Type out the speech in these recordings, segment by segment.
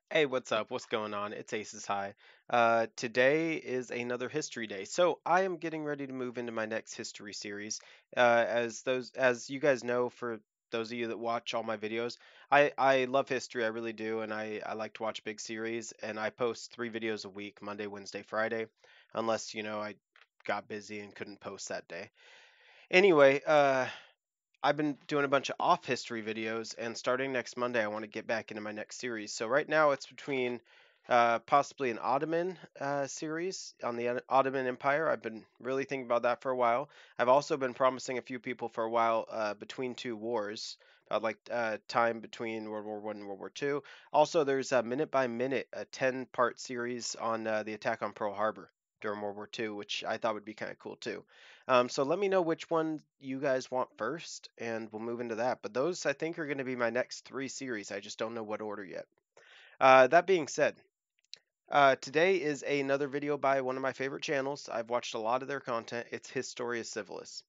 Hey, what's up? What's going on? It's Aces High. Today is another history day, so I am getting ready to move into my next history series. As you guys know, for those of you that watch all my videos, I love history. I really do, and I like to watch big series. And I post 3 videos a week: Monday, Wednesday, Friday, unless I got busy and couldn't post that day. Anyway, I've been doing a bunch of off history videos, and starting next Monday, I want to get back into my next series. So right now, it's between possibly an Ottoman series on the Ottoman Empire. I've been really thinking about that for a while. I've also been promising a few people for a while between two wars, about like time between World War One and World War Two. Also, there's a minute by minute, a 10-part series on the attack on Pearl Harbor during World War Two, which I thought would be kind of cool too. So let me know which one you guys want first, and we'll move into that. But those, I think, are going to be my next 3 series. I just don't know what order yet. That being said, today is another video by one of my favorite channels. I've watched a lot of their content. It's Historia Civilis.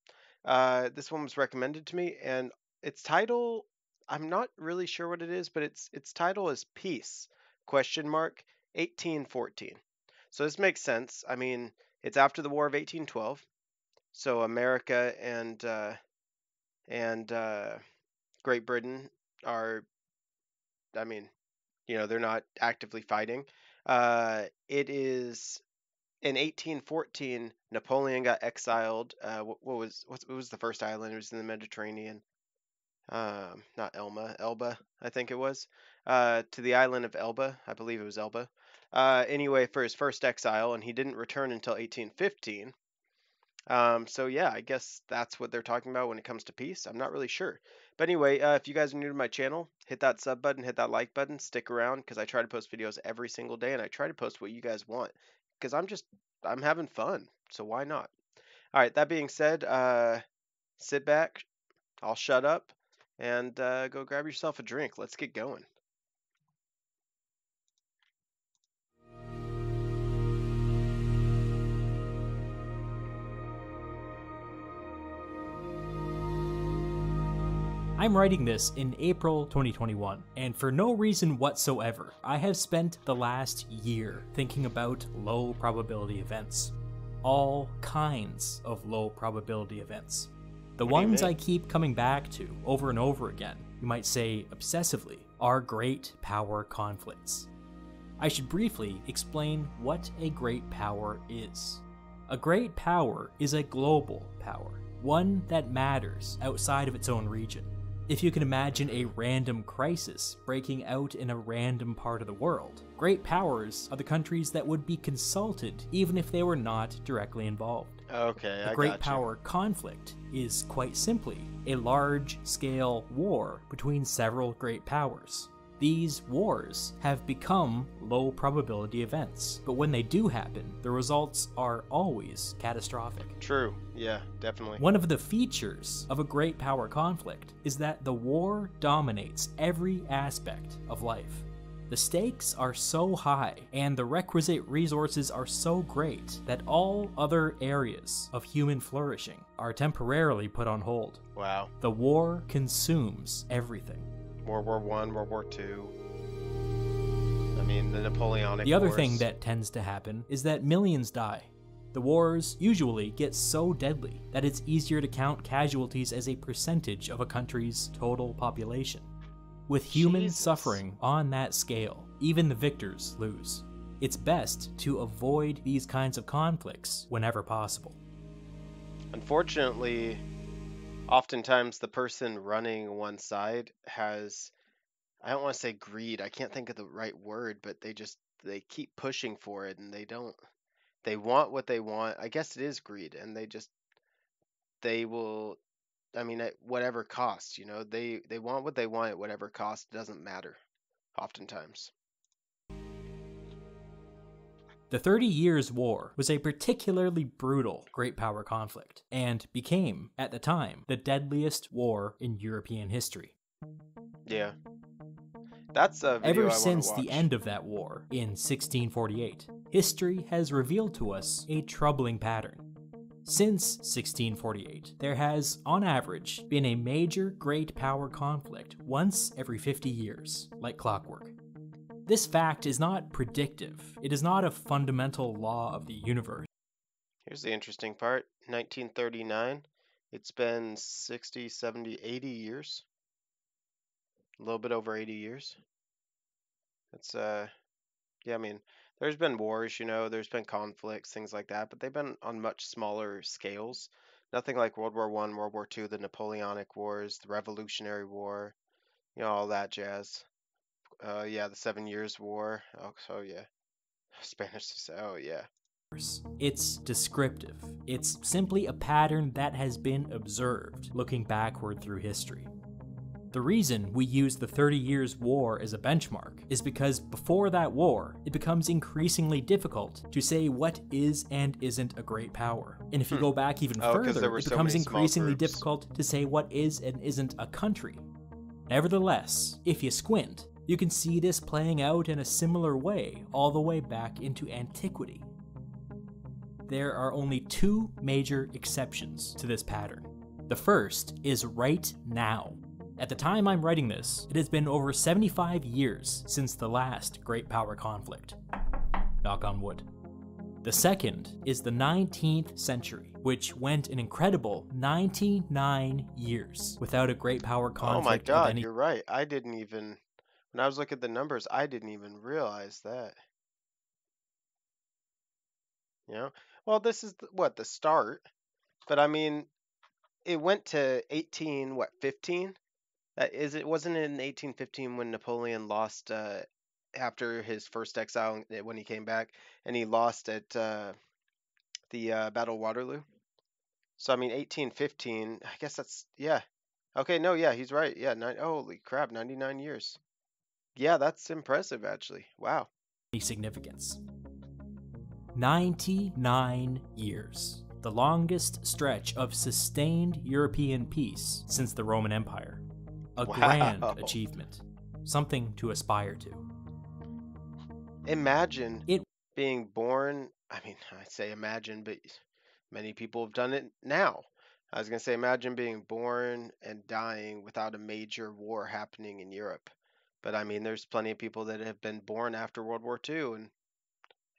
This one was recommended to me, and its title, I'm not really sure what it is, but its title is Peace, question mark, 1814. So this makes sense. I mean, it's after the War of 1812. So America and Great Britain are, I mean, they're not actively fighting. It is in 1814. Napoleon got exiled. What was the first island? It was in the Mediterranean. Not Elba, I think it was. To the island of Elba, I believe it was Elba. Anyway, for his first exile, and he didn't return until 1815. So yeah, I guess that's what they're talking about when it comes to peace. I'm not really sure. But anyway, if you guys are new to my channel, hit that sub button, hit that like button, stick around because I try to post videos every single day and I try to post what you guys want because I'm having fun. So why not? All right, that being said, sit back, I'll shut up and go grab yourself a drink. Let's get going. I'm writing this in April 2021, and for no reason whatsoever, I have spent the last year thinking about low probability events. All kinds of low probability events. The What do you ones I mean? keep coming back to over and over again, you might say obsessively, are great power conflicts. I should briefly explain what a great power is. A great power is a global power, one that matters outside of its own region. If you can imagine a random crisis breaking out in a random part of the world, great powers are the countries that would be consulted even if they were not directly involved. Okay, A I great got you. power conflict is quite simply a large-scale war between several great powers. These wars have become low-probability events, but when they do happen, the results are always catastrophic. True. Yeah, definitely. One of the features of a great power conflict is that the war dominates every aspect of life. The stakes are so high and the requisite resources are so great that all other areas of human flourishing are temporarily put on hold. Wow. The war consumes everything. World War One, World War Two. I mean, the Napoleonic The other Wars. thing that tends to happen is that millions die. The wars usually get so deadly that it's easier to count casualties as a percentage of a country's total population. With human Jesus. suffering on that scale, even the victors lose. It's best to avoid these kinds of conflicts whenever possible. Unfortunately, oftentimes the person running one side has, I don't want to say greed, I can't think of the right word, but they keep pushing for it and they want what they want. I guess it is greed, and they will, I mean, at whatever cost, they want what they want at whatever cost. It doesn't matter oftentimes. The 30 Years' War was a particularly brutal great power conflict, and became, at the time, the deadliest war in European history. Yeah. That's a video Ever I want since to the watch. end of that war, in 1648, history has revealed to us a troubling pattern. Since 1648, there has, on average, been a major great power conflict once every 50 years, like clockwork. This fact is not predictive. It is not a fundamental law of the universe. Here's the interesting part. 1939. It's been 60, 70, 80 years. A little bit over 80 years. It's yeah, I mean, there's been wars, there's been conflicts, things like that, but they've been on much smaller scales. Nothing like World War One, World War Two, the Napoleonic Wars, the Revolutionary War, all that jazz. Yeah, the 7 Years' War. Oh, so yeah. Spanish. Oh yeah. It's descriptive. It's simply a pattern that has been observed looking backward through history. The reason we use the 30 Years' War as a benchmark is because before that war, it becomes increasingly difficult to say what is and isn't a great power. And if you go back even further, it becomes increasingly difficult to say what is and isn't a country. Nevertheless, if you squint, you can see this playing out in a similar way all the way back into antiquity. There are only two major exceptions to this pattern. The first is right now. At the time I'm writing this, it has been over 75 years since the last great power conflict. Knock on wood. The second is the 19th century, which went an incredible 99 years without a great power conflict. Oh my God, you're right. When I was looking at the numbers, I didn't even realize that. Well, this is the start, but I mean, it went to 15? It wasn't in 1815 when Napoleon lost after his first exile when he came back, and he lost at the Battle of Waterloo. So I mean, 1815. I guess that's yeah. Okay, no, yeah, he's right. Yeah, holy crap, 99 years. Yeah, that's impressive actually. Wow. Significance. 99 years. The longest stretch of sustained European peace since the Roman Empire. A grand achievement. Something to aspire to. Imagine being born. I mean, I say imagine, but many people have done it now. I was going to say imagine being born and dying without a major war happening in Europe. But I mean, there's plenty of people that have been born after World War II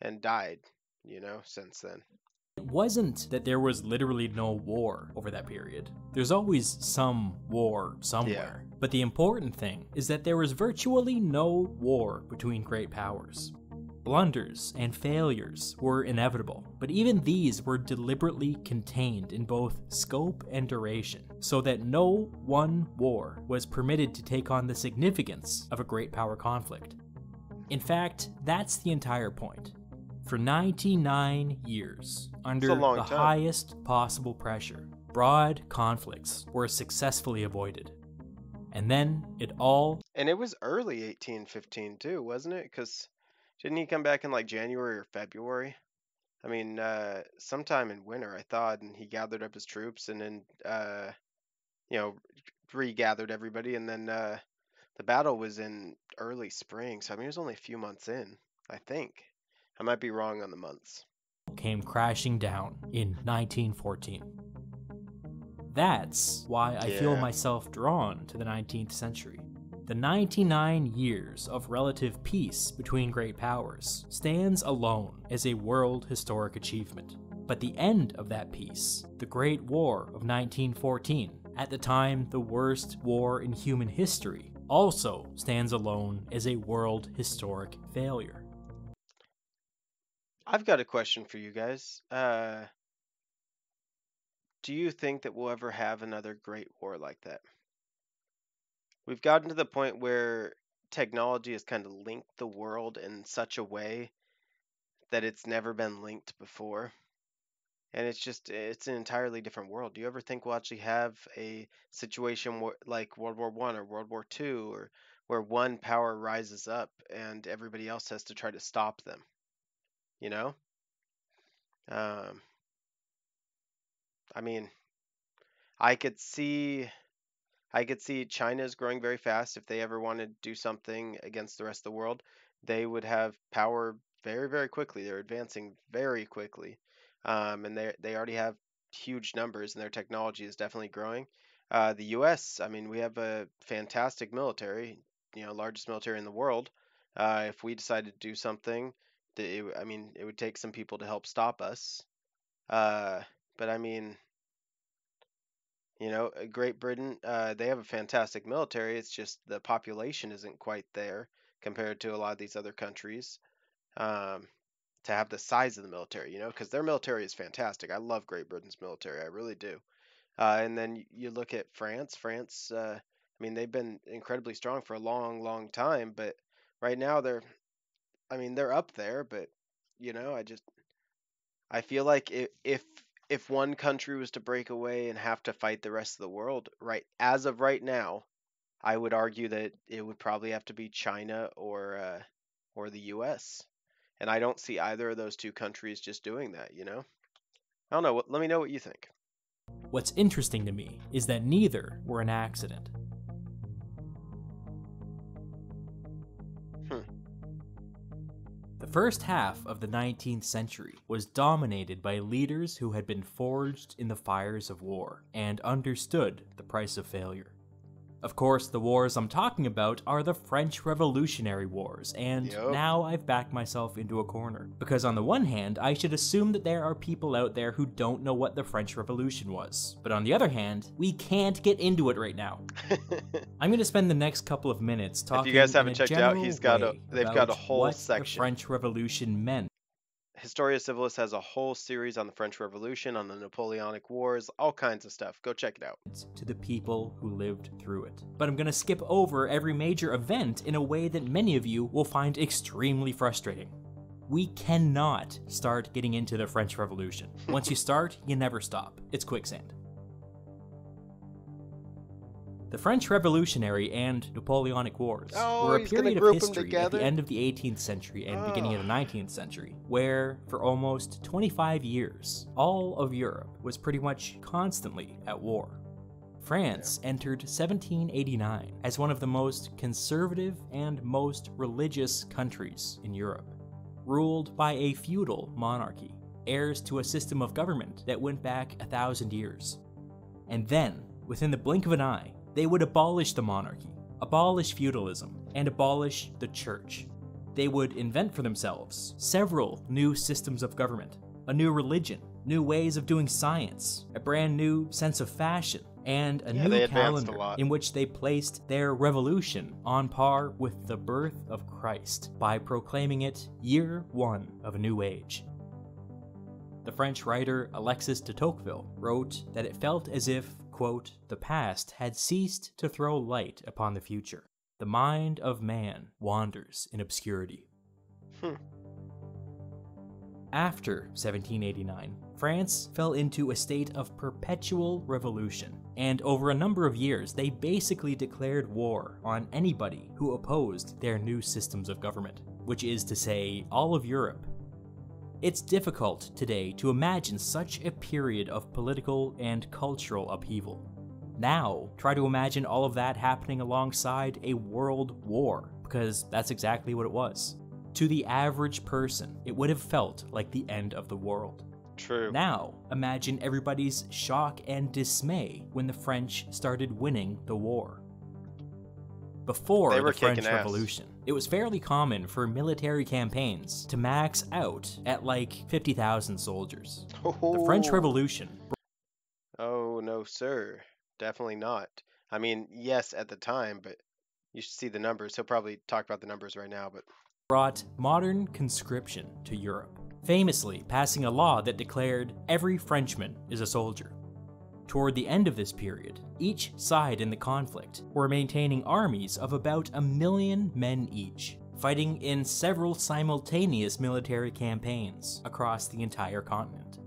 and died, since then. It wasn't that there was literally no war over that period. There's always some war somewhere. Yeah. But the important thing is that there was virtually no war between great powers. Blunders and failures were inevitable, but even these were deliberately contained in both scope and duration, so that no one war was permitted to take on the significance of a great power conflict. In fact, that's the entire point. For 99 years, under the highest possible pressure, broad conflicts were successfully avoided. And then it all... And it was early 1815 too, wasn't it? Because didn't he come back in like January or February? I mean, sometime in winter, I thought, and he gathered up his troops and then, regathered everybody. And then the battle was in early spring. So, I mean, it was only a few months in, I think. I might be wrong on the months. Came crashing down in 1914. That's why I feel myself drawn to the 19th century. The 99 years of relative peace between great powers stands alone as a world historic achievement. But the end of that peace, the Great War of 1914, at the time the worst war in human history, also stands alone as a world historic failure. I've got a question for you guys. Do you think that we'll ever have another great war like that? We've gotten to the point where technology has kind of linked the world in such a way that it's never been linked before. And it's an entirely different world. Do you ever think we'll actually have a situation like World War I or World War II, or where one power rises up and everybody else has to try to stop them? I mean, I could see China's growing very fast. If they ever wanted to do something against the rest of the world, they would have power very, very quickly. They're advancing very quickly, and they already have huge numbers, and their technology is definitely growing. The U.S., I mean, we have a fantastic military, largest military in the world. If we decided to do something, I mean, it would take some people to help stop us. Uh, but I mean, Great Britain, they have a fantastic military. It's just the population isn't quite there compared to a lot of these other countries. Um, to have the size of the military, because their military is fantastic. I love Great Britain's military, I really do. And then you look at France. France, I mean, they've been incredibly strong for a long, long time, but right now I mean, they're up there, but I feel like if one country was to break away and have to fight the rest of the world, right, as of right now, I would argue that it would probably have to be China or the U.S. And I don't see either of those two countries just doing that. I don't know. Let me know what you think. What's interesting to me is that neither were an accident. Hmm. The first half of the 19th century was dominated by leaders who had been forged in the fires of war and understood the price of failure. Of course, the wars I'm talking about are the French Revolutionary Wars, and Yep. now I've backed myself into a corner. Because on the one hand, I should assume that there are people out there who don't know what the French Revolution was. But on the other hand, we can't get into it right now. I'm going to spend the next couple of minutes If you talking guys in a haven't checked out, general they've got a about whole what the section. French Revolution meant. Historia Civilis has a whole series on the French Revolution, on the Napoleonic Wars, all kinds of stuff. Go check it out. To the people who lived through it. But I'm going to skip over every major event in a way that many of you will find extremely frustrating. We cannot start getting into the French Revolution. Once you start, you never stop. It's quicksand. The French Revolutionary and Napoleonic Wars were a period of history at the end of the 18th century and beginning of the 19th century, where, for almost 25 years, all of Europe was pretty much constantly at war. France entered 1789 as one of the most conservative and most religious countries in Europe, ruled by a feudal monarchy, heirs to a system of government that went back 1,000 years. And then, within the blink of an eye, they would abolish the monarchy, abolish feudalism, and abolish the church. They would invent for themselves several new systems of government, a new religion, new ways of doing science, a brand new sense of fashion, and a new calendar in which they placed their revolution on par with the birth of Christ by proclaiming it year one of a new age. The French writer Alexis de Tocqueville wrote that it felt as if, quote, the past had ceased to throw light upon the future. The mind of man wanders in obscurity. After 1789, France fell into a state of perpetual revolution, and over a number of years they basically declared war on anybody who opposed their new systems of government, which is to say, all of Europe. It's difficult today to imagine such a period of political and cultural upheaval. Now, try to imagine all of that happening alongside a world war, because that's exactly what it was. To the average person, it would have felt like the end of the world. True. Now, imagine everybody's shock and dismay when the French started winning the war. Before the French Revolution, it was fairly common for military campaigns to max out at like 50,000 soldiers. The French Revolution... Oh, no, sir. Definitely not. I mean, yes, at the time, but you should see the numbers. He'll probably talk about the numbers right now, but... brought modern conscription to Europe, famously passing a law that declared every Frenchman is a soldier. Toward the end of this period, each side in the conflict were maintaining armies of about 1 million men each, fighting in several simultaneous military campaigns across the entire continent.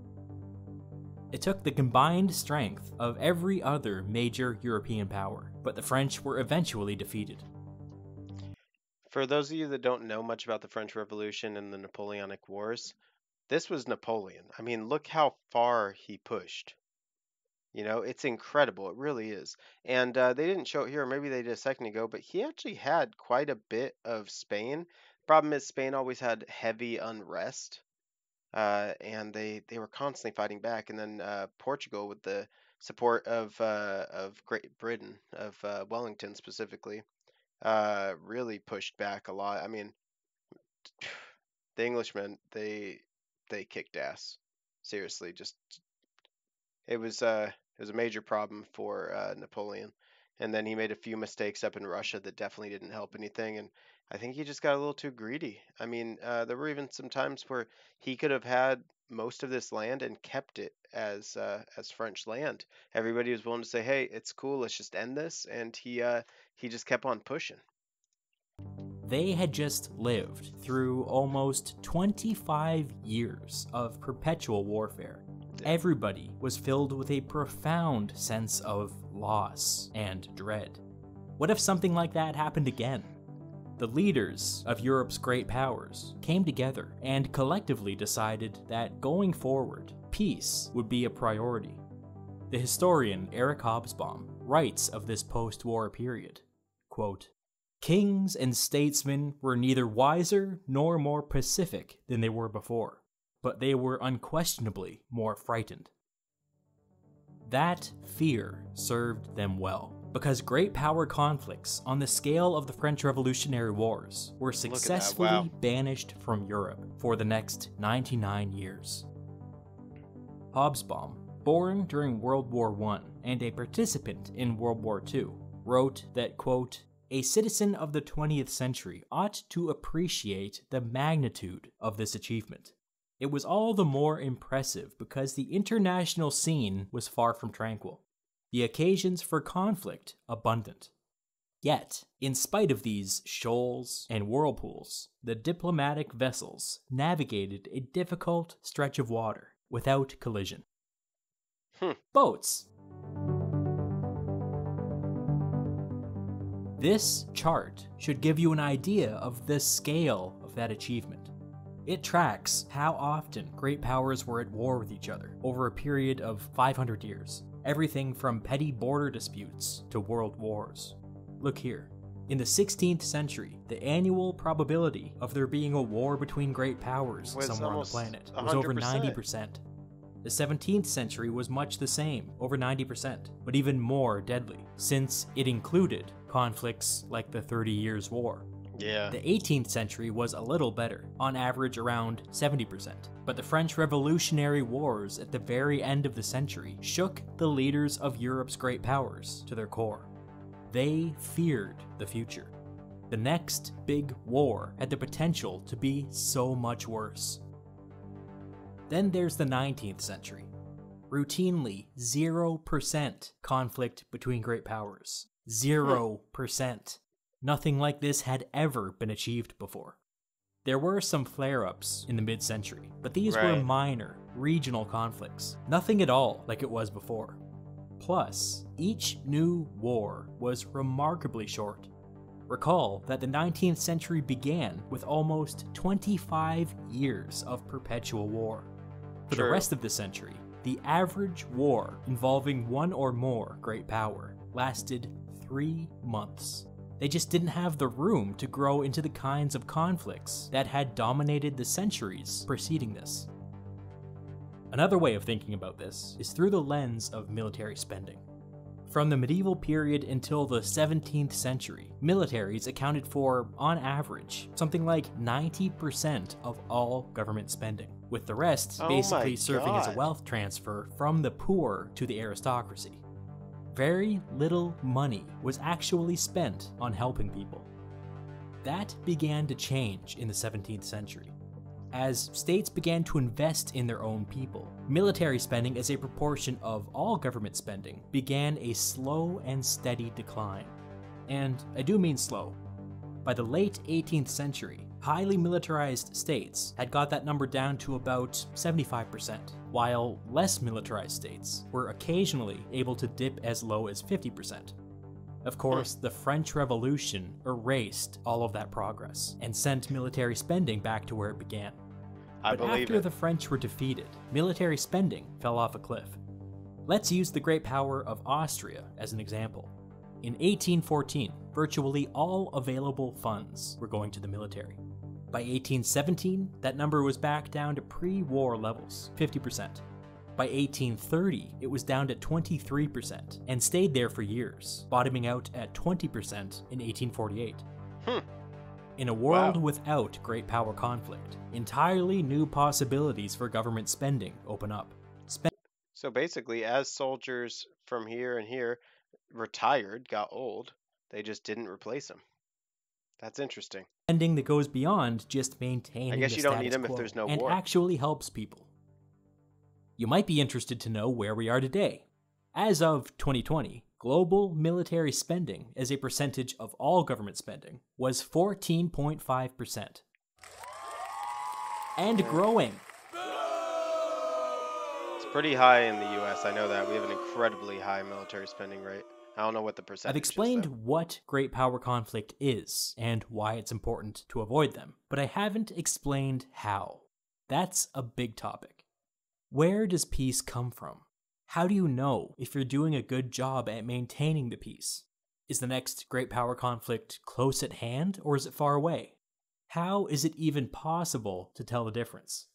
It took the combined strength of every other major European power, but the French were eventually defeated. For those of you that don't know much about the French Revolution and the Napoleonic Wars, this was Napoleon. I mean, look how far he pushed. It's incredible. It really is. And they didn't show it here, or maybe they did a second ago, but he actually had quite a bit of Spain. Problem is, Spain always had heavy unrest, and they were constantly fighting back. And then Portugal, with the support of Great Britain, of Wellington specifically, really pushed back a lot. I mean, The Englishmen, they kicked ass. Seriously, just it was a major problem for Napoleon. And then he made a few mistakes up in Russia that definitely didn't help anything. And I think he just got a little too greedy. I mean, there were even some times where he could have had most of this land and kept it as French land. Everybody was willing to say, "Hey, it's cool. Let's just end this," and he just kept on pushing. They had just lived through almost 25 years of perpetual warfare. Yeah. Everybody was filled with a profound sense of loss and dread. What if something like that happened again? The leaders of Europe's great powers came together and collectively decided that going forward, peace would be a priority. The historian Eric Hobsbawm writes of this post-war period, quote, "Kings and statesmen were neither wiser nor more pacific than they were before, but they were unquestionably more frightened." That fear served them well, because great power conflicts on the scale of the French Revolutionary Wars were successfully Wow. banished from Europe for the next 99 years. Hobsbawm, born during World War I and a participant in World War II, wrote that, quote, "A citizen of the 20th century ought to appreciate the magnitude of this achievement. It was all the more impressive because the international scene was far from tranquil, the occasions for conflict abundant. Yet, in spite of these shoals and whirlpools, the diplomatic vessels navigated a difficult stretch of water without collision." Boats. This chart should give you an idea of the scale of that achievement. It tracks how often great powers were at war with each other over a period of 500 years, everything from petty border disputes to world wars. Look here. In the 16th century, the annual probability of there being a war between great powers Was somewhere on the almost planet was over 100%. 90%. The 17th century was much the same, over 90%, but even more deadly, since it included conflicts like the 30 Years' War. Yeah. The 18th century was a little better, on average around 70%, but the French Revolutionary Wars at the very end of the century shook the leaders of Europe's great powers to their core. They feared the future. The next big war had the potential to be so much worse. Then there's the 19th century. Routinely 0% conflict between great powers. 0%. Nothing like this had ever been achieved before. There were some flare-ups in the mid-century, but these were Right. minor, regional conflicts. Nothing at all like it was before. Plus, each new war was remarkably short. Recall that the 19th century began with almost 25 years of perpetual war. For the True. rest of the century, the average war involving one or more great power lasted 3 months. They just didn't have the room to grow into the kinds of conflicts that had dominated the centuries preceding this. Another way of thinking about this is through the lens of military spending. From the medieval period until the 17th century, militaries accounted for, on average, something like 90% of all government spending, with the rest Oh basically my serving as a God. wealth transfer from the poor to the aristocracy. Very little money was actually spent on helping people. That began to change in the 17th century. As states began to invest in their own people, military spending as a proportion of all government spending began a slow and steady decline. And I do mean slow. By the late 18th century, highly militarized states had got that number down to about 75%, while less militarized states were occasionally able to dip as low as 50%. Of course, the French Revolution erased all of that progress and sent military spending back to where it began. I But believe after it. the French were defeated, military spending fell off a cliff. Let's use the great power of Austria as an example. In 1814, virtually all available funds were going to the military. By 1817, that number was back down to pre-war levels, 50%. By 1830, it was down to 23% and stayed there for years, bottoming out at 20% in 1848. In a world Wow. without great power conflict, entirely new possibilities for government spending open up. So basically, as soldiers from here and here retired, got old, they just didn't replace them. That's interesting. Spending that goes beyond just I maintaining guess the you don't need status them if quo there's no and war. actually helps people. You might be interested to know where we are today. As of 2020, global military spending as a percentage of all government spending was 14.5%. And growing. It's pretty high in the US. I know that. We have an incredibly high military spending rate. I don't know what the percentage I've is, explained though. what great power conflict is and why it's important to avoid them, but I haven't explained how. That's a big topic. Where does peace come from? How do you know if you're doing a good job at maintaining the peace? Is the next great power conflict close at hand, or is it far away? How is it even possible to tell the difference?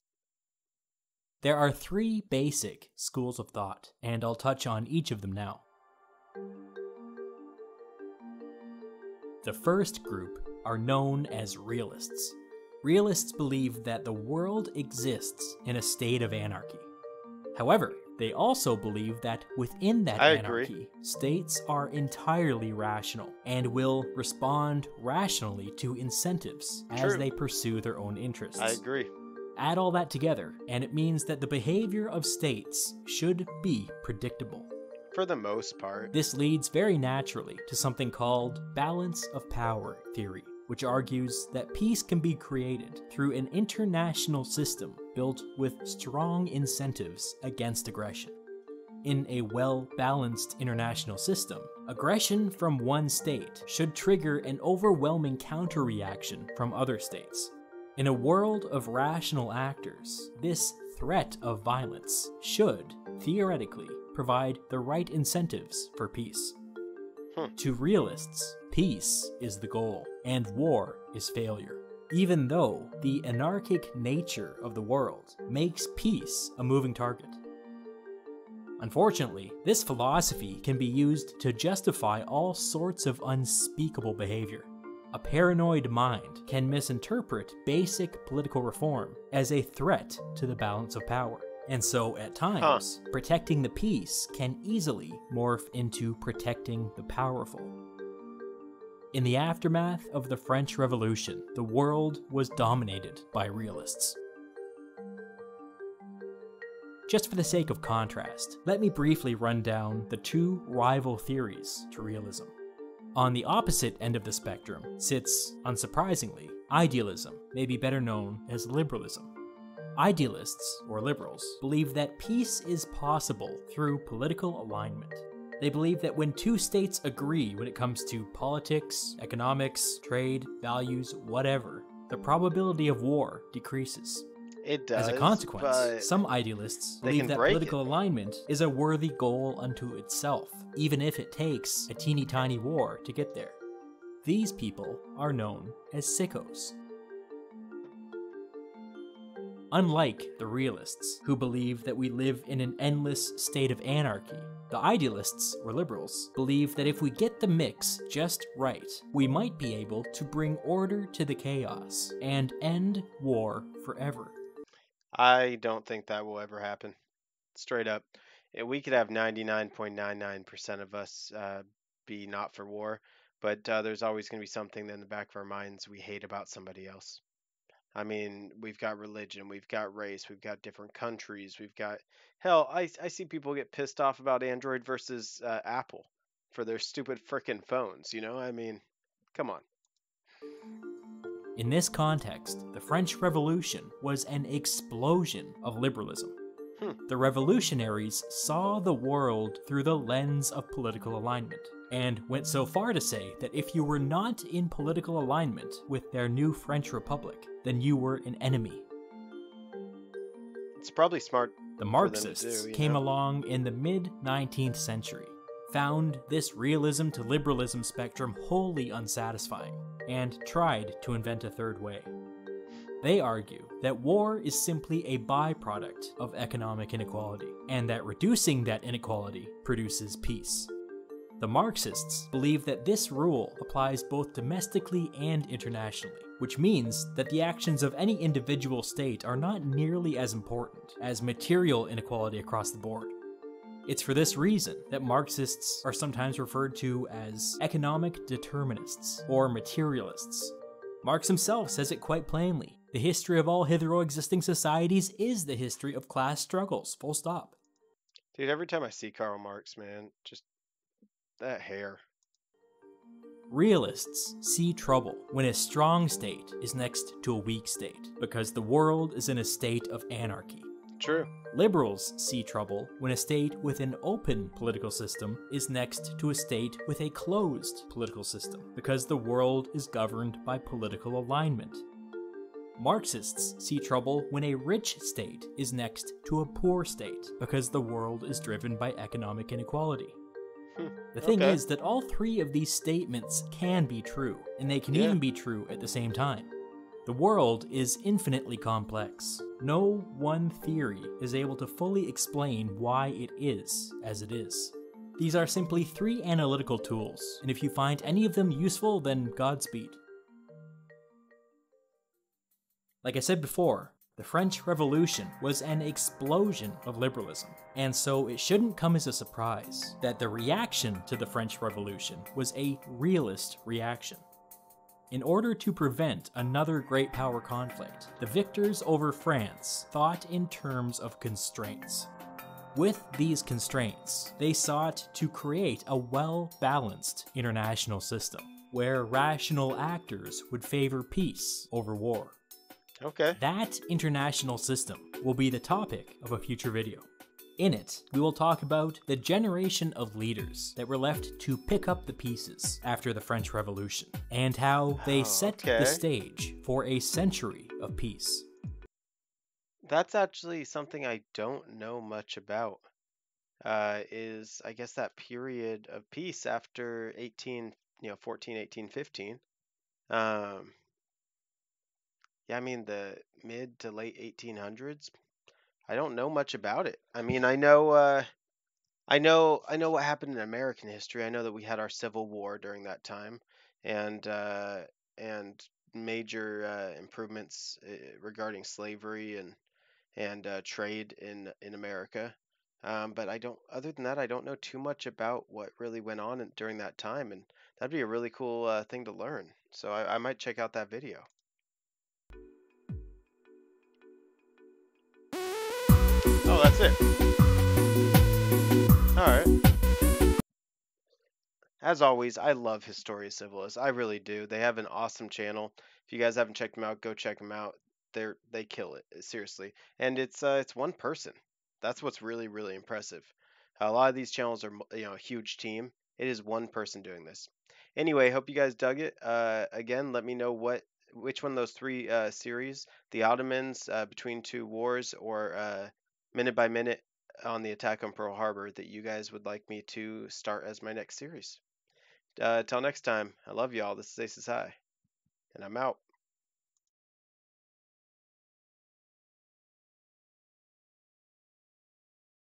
There are 3 basic schools of thought, and I'll touch on each of them now. The first group are known as realists. Realists believe that the world exists in a state of anarchy. However, they also believe that within that I anarchy, agree. states are entirely rational and will respond rationally to incentives as True. they pursue their own interests. I agree. Add all that together, and it means that the behavior of states should be predictable. For the most part. This leads very naturally to something called balance of power theory, which argues that peace can be created through an international system built with strong incentives against aggression. In a well-balanced international system, aggression from one state should trigger an overwhelming counter-reaction from other states. In a world of rational actors, this threat of violence should, theoretically, provide the right incentives for peace. To realists, peace is the goal, and war is failure, even though the anarchic nature of the world makes peace a moving target. Unfortunately, this philosophy can be used to justify all sorts of unspeakable behavior. A paranoid mind can misinterpret basic political reform as a threat to the balance of power. And so, at times, protecting the peace can easily morph into protecting the powerful. In the aftermath of the French Revolution, the world was dominated by realists. Just for the sake of contrast, let me briefly run down the 2 rival theories to realism. On the opposite end of the spectrum sits, unsurprisingly, idealism, maybe better known as liberalism. Idealists, or liberals, believe that peace is possible through political alignment. They believe that when 2 states agree when it comes to politics, economics, trade, values, whatever, the probability of war decreases. It does. As a consequence, but some idealists they believe can that break political it. alignment is a worthy goal unto itself, even if it takes a teeny tiny war to get there. These people are known as sickos. Unlike the realists, who believe that we live in an endless state of anarchy, the idealists, or liberals, believe that if we get the mix just right, we might be able to bring order to the chaos and end war forever. I don't think that will ever happen. Straight up. We could have 99.99% of us be not for war, but there's always going to be something in the back of our minds we hate about somebody else. I mean, we've got religion, we've got race, we've got different countries, we've got hell. I see people get pissed off about Android versus Apple for their stupid frickin' phones. I mean, come on. In this context, the French Revolution was an explosion of liberalism. The revolutionaries saw the world through the lens of political alignment, and went so far to say that if you were not in political alignment with their new French Republic, then you were an enemy. It's probably smart. The for them to Marxists do, came along in the mid-19th century, found this realism to liberalism spectrum wholly unsatisfying, and tried to invent a third way. They argue that war is simply a byproduct of economic inequality, and that reducing that inequality produces peace. The Marxists believe that this rule applies both domestically and internationally, which means that the actions of any individual state are not nearly as important as material inequality across the board. It's for this reason that Marxists are sometimes referred to as economic determinists or materialists. Marx himself says it quite plainly. The history of all hitherto existing societies is the history of class struggles, full stop. Dude, every time I see Karl Marx, man, just that hair. Realists see trouble when a strong state is next to a weak state, because the world is in a state of anarchy. True. Liberals see trouble when a state with an open political system is next to a state with a closed political system, because the world is governed by political alignment. Marxists see trouble when a rich state is next to a poor state, because the world is driven by economic inequality. The thing is that all three of these statements can be true, and they can even be true at the same time. The world is infinitely complex. No one theory is able to fully explain why it is as it is. These are simply three analytical tools, and if you find any of them useful, then Godspeed. Like I said before, the French Revolution was an explosion of liberalism, and so it shouldn't come as a surprise that the reaction to the French Revolution was a realist reaction. In order to prevent another great power conflict, the victors over France thought in terms of constraints. With these constraints, they sought to create a well-balanced international system, where rational actors would favor peace over war. Okay. That international system will be the topic of a future video. In it, we will talk about the generation of leaders that were left to pick up the pieces after the French Revolution, and how they set the stage for a century of peace. That's actually something I don't know much about. Is I guess that period of peace after 1815. Yeah, I mean the mid to late 1800s. I don't know much about it. I mean, I know what happened in American history. I know that we had our Civil War during that time, and major improvements regarding slavery and trade in America. But I don't. Other than that, I don't know too much about what really went on during that time, and that'd be a really cool thing to learn. So I might check out that video. Oh, that's it. All right. As always, I love Historia Civilis. I really do. They have an awesome channel. If you guys haven't checked them out, go check them out. They kill it, seriously. And it's one person. That's what's really impressive. A lot of these channels are a huge team. It is one person doing this. Anyway, hope you guys dug it. Again, let me know which one of those three series, the Ottomans, Between Two Wars, or Minute by Minute on the attack on Pearl Harbor, that you guys would like me to start as my next series. Till next time, I love y'all. This is Aces High, and I'm out.